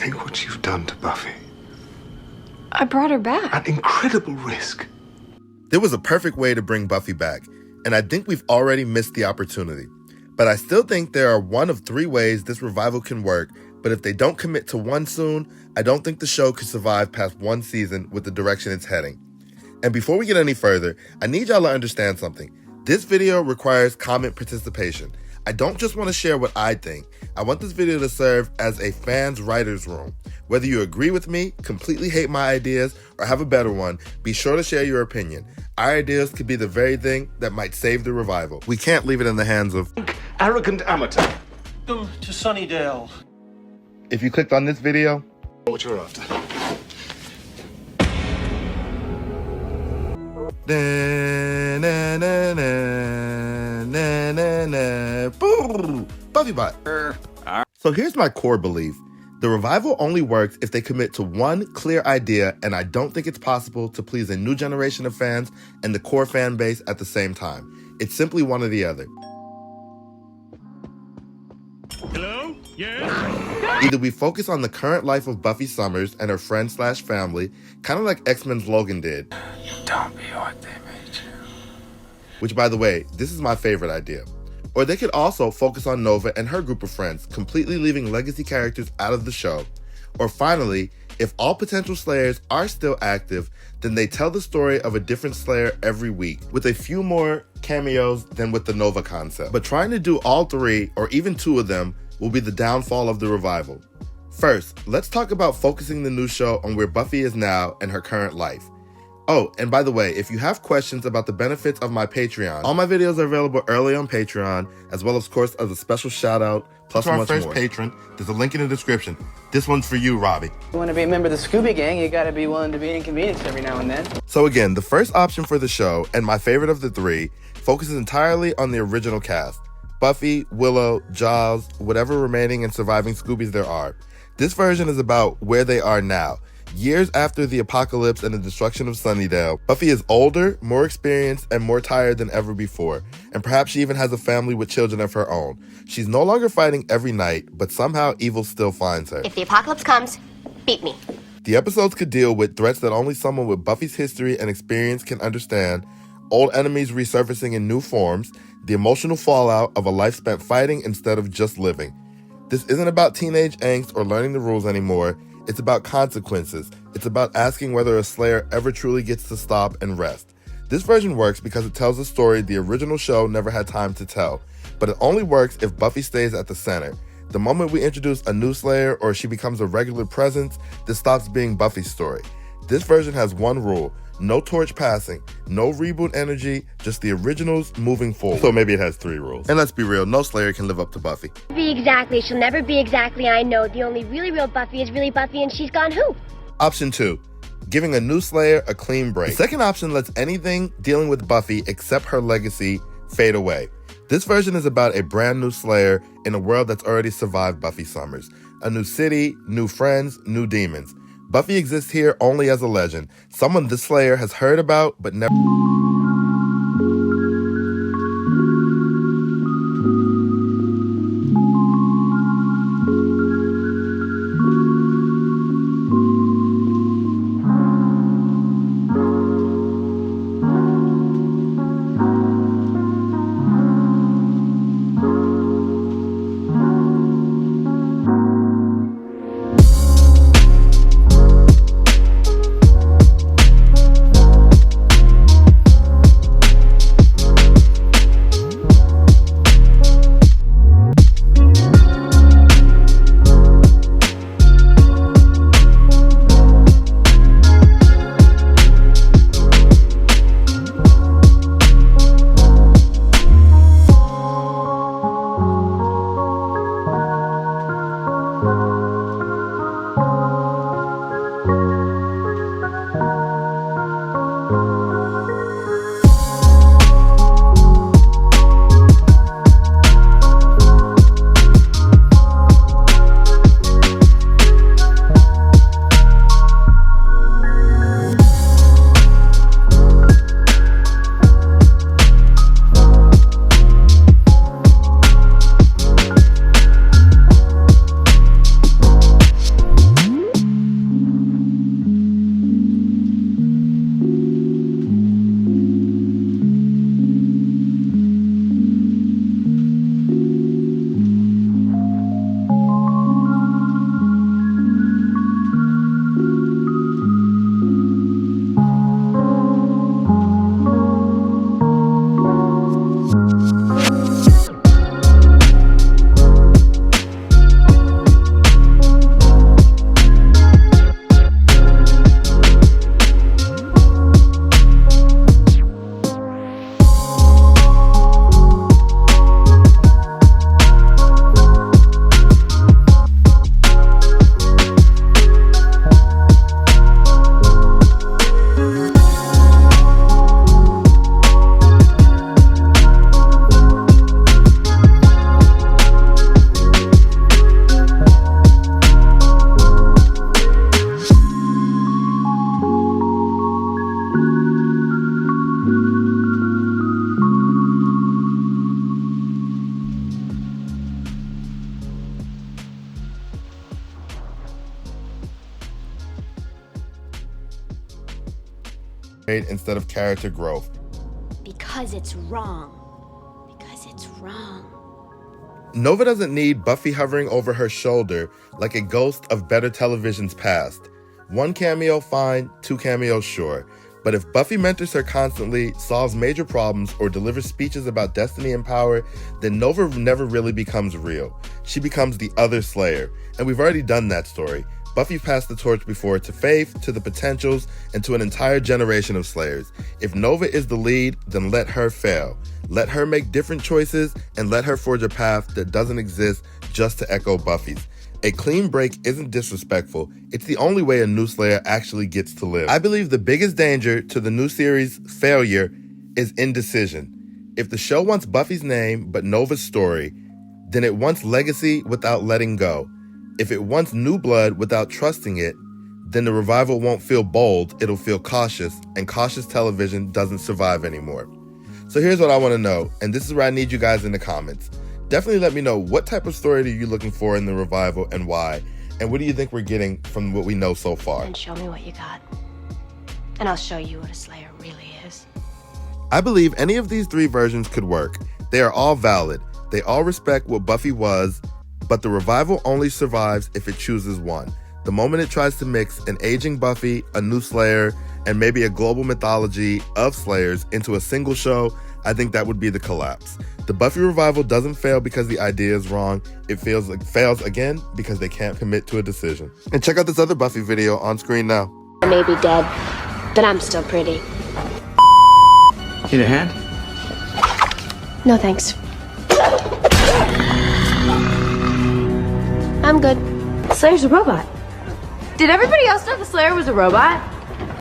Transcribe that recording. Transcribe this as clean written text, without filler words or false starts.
think what you've done to Buffy. I brought her back. At incredible risk. There was a perfect way to bring Buffy back, and I think we've already missed the opportunity. But I still think there are one of three ways this revival can work, but if they don't commit to one soon, I don't think the show could survive past one season with the direction it's heading. And before we get any further, I need y'all to understand something. This video requires comment participation. I don't just want to share what I think. I want this video to serve as a fan's writer's room. Whether you agree with me, completely hate my ideas, or have a better one, be sure to share your opinion. Our ideas could be the very thing that might save the revival. We can't leave it in the hands of Arrogant amateur. Welcome to Sunnydale. If you clicked on this video, What you're after. Buffy bot. So here's my core belief. The revival only works if they commit to one clear idea, and I don't think it's possible to please a new generation of fans and the core fan base at the same time. It's simply one or the other. Hello? Yes? Either we focus on the current life of Buffy Summers and her friends/family, kind of like X-Men's Logan did. You don't be what they made you. Which, by the way, this is my favorite idea. Or they could also focus on Nova and her group of friends, completely leaving legacy characters out of the show. Or finally, if all potential Slayers are still active, then they tell the story of a different Slayer every week, with a few more cameos than with the Nova concept. But trying to do all three, or even two of them, will be the downfall of the revival. First, let's talk about focusing the new show on where Buffy is now and her current life. Oh, and by the way, if you have questions about the benefits of my Patreon, all my videos are available early on Patreon, as well as, of course, as a special shout out, plus much more. To our first patron, there's a link in the description. This one's for you, Robbie. You want to be a member of the Scooby Gang, you gotta be willing to be inconvenienced every now and then. So again, the first option for the show, and my favorite of the three, focuses entirely on the original cast. Buffy, Willow, Giles, whatever remaining and surviving Scoobies there are. This version is about where they are now. Years after the apocalypse and the destruction of Sunnydale, Buffy is older, more experienced, and more tired than ever before. And perhaps she even has a family with children of her own. She's no longer fighting every night, but somehow evil still finds her. If the apocalypse comes, beat me. The episodes could deal with threats that only someone with Buffy's history and experience can understand, old enemies resurfacing in new forms, the emotional fallout of a life spent fighting instead of just living. This isn't about teenage angst or learning the rules anymore. It's about consequences. It's about asking whether a Slayer ever truly gets to stop and rest. This version works because it tells a story the original show never had time to tell, but it only works if Buffy stays at the center. The moment we introduce a new Slayer or she becomes a regular presence, this stops being Buffy's story. This version has one rule: no torch passing, no reboot energy, just the originals moving forward. So maybe it has three rules. And let's be real, no Slayer can live up to Buffy. Be exactly. She'll never be exactly. I know. The only really real Buffy is really Buffy, and she's gone who? Option 2, giving a new Slayer a clean break. The second option lets anything dealing with Buffy except her legacy fade away. This version is about a brand new Slayer in a world that's already survived Buffy Summers. A new city, new friends, new demons. Buffy exists here only as a legend, someone this Slayer has heard about but never... instead of character growth. Because it's wrong. Because it's wrong. Nova doesn't need Buffy hovering over her shoulder like a ghost of better television's past. 1 cameo, fine. 2 cameos, sure. But if Buffy mentors her constantly, solves major problems, or delivers speeches about destiny and power, then Nova never really becomes real. She becomes the other Slayer, and we've already done that story. Buffy passed the torch before to Faith, to the Potentials, and to an entire generation of Slayers. If Nova is the lead, then let her fail. Let her make different choices, and let her forge a path that doesn't exist just to echo Buffy's. A clean break isn't disrespectful. It's the only way a new Slayer actually gets to live. I believe the biggest danger to the new series' failure is indecision. If the show wants Buffy's name but Nova's story, then it wants legacy without letting go. If it wants new blood without trusting it, then the revival won't feel bold, it'll feel cautious, and cautious television doesn't survive anymore. So here's what I want to know, and this is where I need you guys in the comments. Definitely let me know, what type of story are you looking for in the revival and why? And what do you think we're getting from what we know so far? And show me what you got. And I'll show you what a Slayer really is. I believe any of these 3 versions could work. They are all valid. They all respect what Buffy was, but the revival only survives if it chooses one. The moment it tries to mix an aging Buffy, a new Slayer, and maybe a global mythology of Slayers into a single show, I think that would be the collapse. The Buffy revival doesn't fail because the idea is wrong. It fails again because they can't commit to a decision. And check out this other Buffy video on screen now. I may be dead, but I'm still pretty. Need a hand? No thanks. I'm good. Slayer's a robot. Did everybody else know the Slayer was a robot?